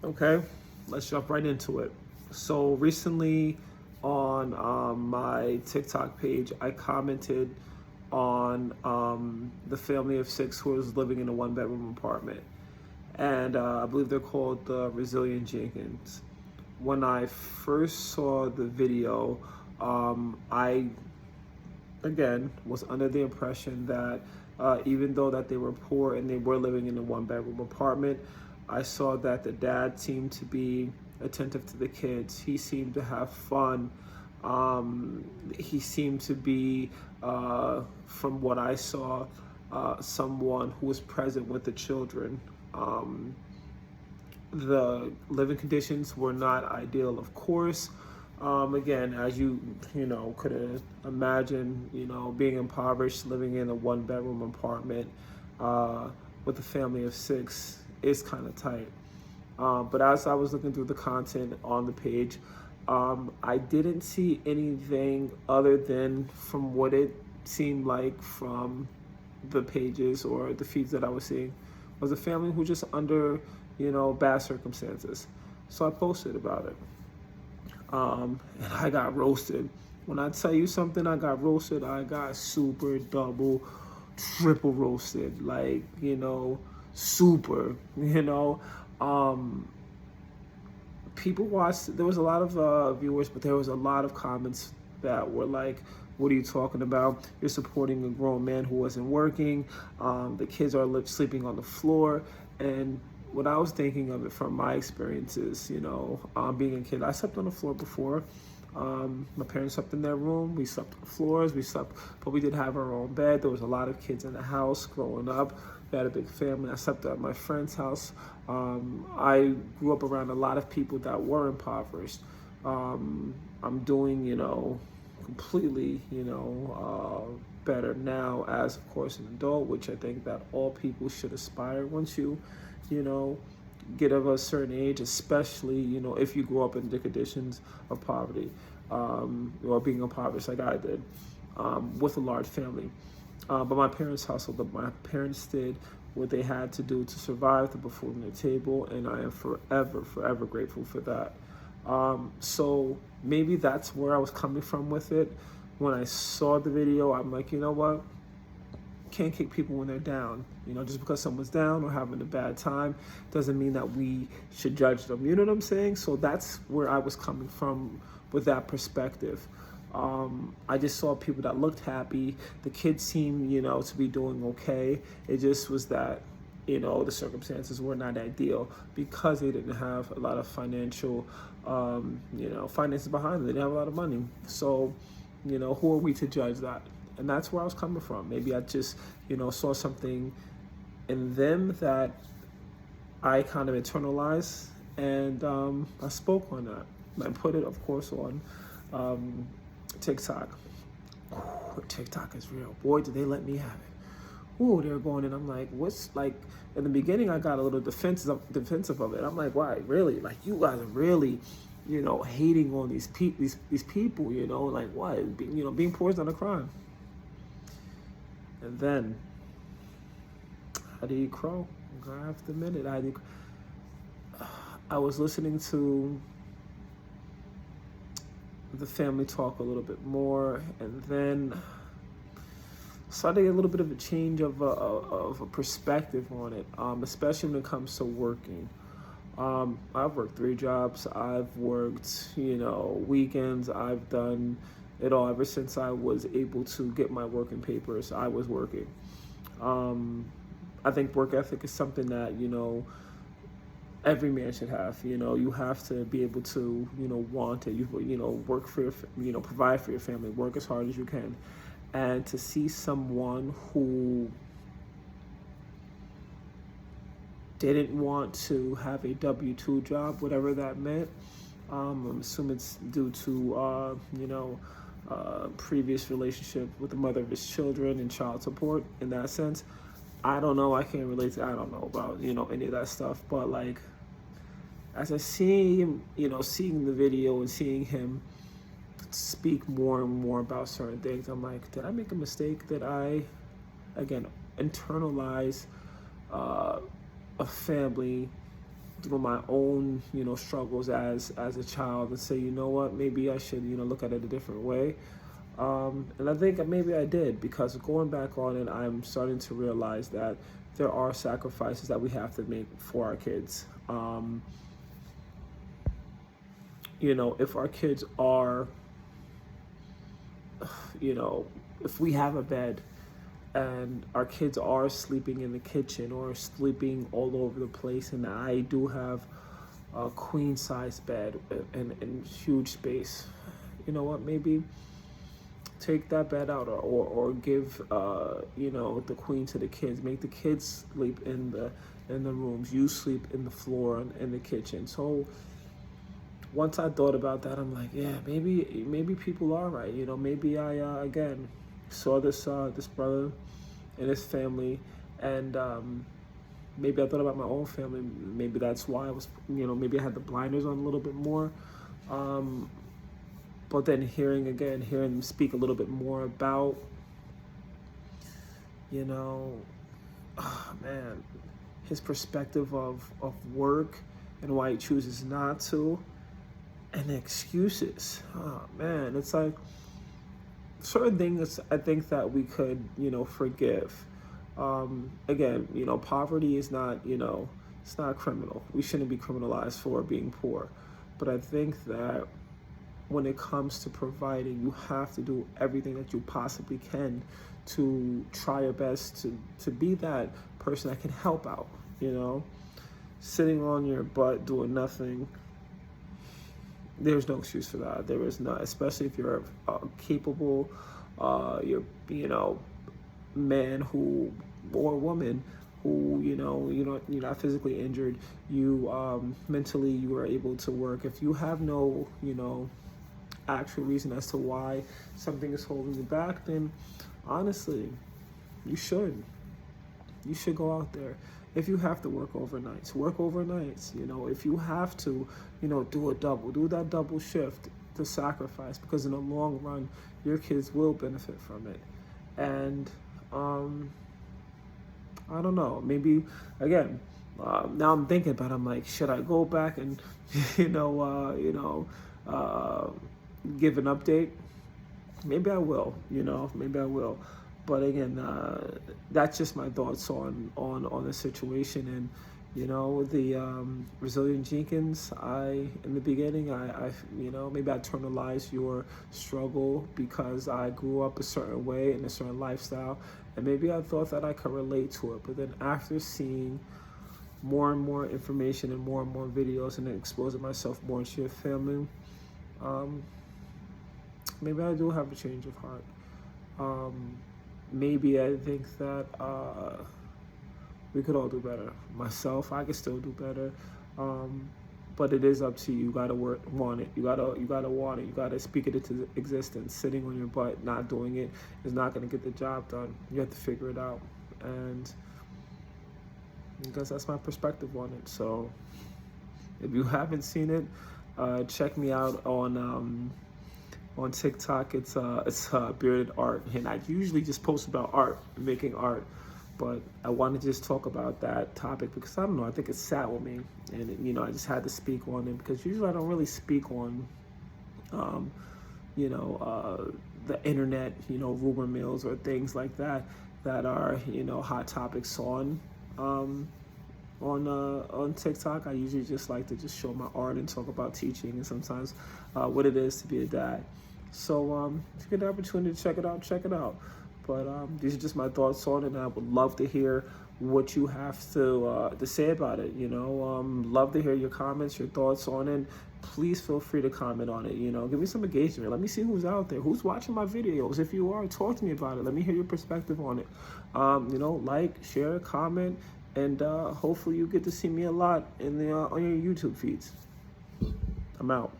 Okay, let's jump right into it. So recently on my TikTok page, I commented on the family of six who was living in a one-bedroom apartment. And I believe they're called the Resilient Jenkins. When I first saw the video, I again was under the impression that even though that they were poor and they were living in a one-bedroom apartment, I saw that the dad seemed to be attentive to the kids. He seemed to have fun. He seemed to be, from what I saw, someone who was present with the children. The living conditions were not ideal, of course. Again, as you could imagine, being impoverished, living in a one-bedroom apartment with a family of six is kind of tight. But as I was looking through the content on the page, I didn't see anything other than from what it seemed like from the pages or the feeds that I was seeing was a family who just under, bad circumstances. So I posted about it. And I got roasted. When I tell you something, I got roasted. I got super, double, triple roasted. Like, super, Um, people watched. There was a lot of viewers, but there was a lot of comments that were like, "What are you talking about? You're supporting a grown man who wasn't working. The kids are sleeping on the floor." And what I was thinking of it from my experiences, being a kid, I slept on the floor before. My parents slept in their room. We slept on the floors. But we did have our own bed. There was a lot of kids in the house growing up. We had a big family. I slept at my friend's house. I grew up around a lot of people that were impoverished. I'm doing, completely, better now as, of course, an adult, which I think that all people should aspire once you know, get of a certain age, especially, if you grew up in the conditions of poverty, or being impoverished like I did, with a large family. But my parents hustled. My parents did what they had to do to survive, to put food on the table, and I am forever, forever grateful for that. So maybe that's where I was coming from with it. When I saw the video, I'm like, you know what? Can't kick people when they're down. Just because someone's down or having a bad time doesn't mean that we should judge them. You know what I'm saying? So that's where I was coming from with that perspective. I just saw people that looked happy. The kids seemed, to be doing okay. It just was that, the circumstances were not ideal because they didn't have a lot of financial, finances behind them. They didn't have a lot of money. So, who are we to judge that? And that's where I was coming from. Maybe I just, saw something in them that I kind of internalized, and I spoke on that. And I put it, of course, on TikTok. Ooh, TikTok is real. Boy, did they let me have it. Ooh, they're going in. I'm like, what's like? In the beginning, I got a little defensive of it. I'm like, why, really? Like, you guys are really, hating on these people. Like what? Being poor is not a crime. And then, how do you crow? I have to admit it. I was listening to the family talk a little bit more, and then started a little bit of a change of a perspective on it, especially when it comes to working. I've worked 3 jobs. I've worked, weekends. I've done it all ever since I was able to get my working papers. I was working. I think work ethic is something that, every man should have. You have to be able to, want it. Work for your, provide for your family. Work as hard as you can. And to see someone who didn't want to have a W-2 job, whatever that meant. I'm assuming it's due to, previous relationship with the mother of his children and child support in that sense. I don't know. I can't relate to. I don't know about any of that stuff. But like, as I see him, seeing the video and seeing him speak more and more about certain things, I'm like, did I make a mistake? That I, again, internalize a family through my own, struggles as a child and say, you know what, maybe I should, look at it a different way. And I think maybe I did, because going back on it, I'm starting to realize that there are sacrifices that we have to make for our kids. If our kids are, if we have a bed and our kids are sleeping in the kitchen or sleeping all over the place, and I do have a queen size bed and huge space, you know what, maybe take that bed out, or give the queen to the kids. Make the kids sleep in the rooms. You sleep in the floor in the kitchen. So once I thought about that, I'm like, yeah, maybe people are right. Maybe I again saw this brother and his family, and maybe I thought about my own family. Maybe that's why I was, maybe I had the blinders on a little bit more. But then hearing them speak a little bit more about, his perspective of work and why he chooses not to, and the excuses. Oh man, it's like certain things I think that we could, forgive. Again, poverty is not, it's not criminal. We shouldn't be criminalized for being poor. But I think that when it comes to providing, you have to do everything that you possibly can to try your best to be that person that can help out. Sitting on your butt doing nothing, there's no excuse for that. There is not, especially if you're capable, you're man who, or woman who, you're not physically injured, you mentally you are able to work. If you have no actual reason as to why something is holding you back, then honestly, you should go out there. If you have to work overnights, if you have to, do that double shift to sacrifice, because in the long run, your kids will benefit from it. And I don't know, maybe again, now I'm thinking about it, I'm like, should I go back and, give an update? Maybe I will, But again, that's just my thoughts on the situation. And the Resilient Jenkins, in the beginning, I maybe I internalized your struggle because I grew up a certain way in a certain lifestyle, and maybe I thought that I could relate to it. But then after seeing more and more information and more videos and exposing myself more into your family, maybe I do have a change of heart. Maybe I think that we could all do better. Myself, I could still do better. But it is up to you. You gotta want it. You gotta want it. You gotta speak it into existence. Sitting on your butt, not doing it, is not gonna get the job done. You have to figure it out. And I guess that's my perspective on it. So if you haven't seen it, check me out on TikTok. It's Bearded Art, and I usually just post about art, making art, but I want to just talk about that topic because I don't know, I think it sat with me, and I just had to speak on it because usually I don't really speak on the internet, rumor mills or things like that are hot topics on TikTok. I usually just like to just show my art and talk about teaching and sometimes what it is to be a dad. So if you get the opportunity to check it out. But these are just my thoughts on it, and I would love to hear what you have to say about it. Love to hear your comments, your thoughts on it. Please feel free to comment on it. Give me some engagement. Let me see who's out there, who's watching my videos. If you are, talk to me about it. Let me hear your perspective on it. Like, share, comment, and hopefully you get to see me a lot on your YouTube feeds. I'm out.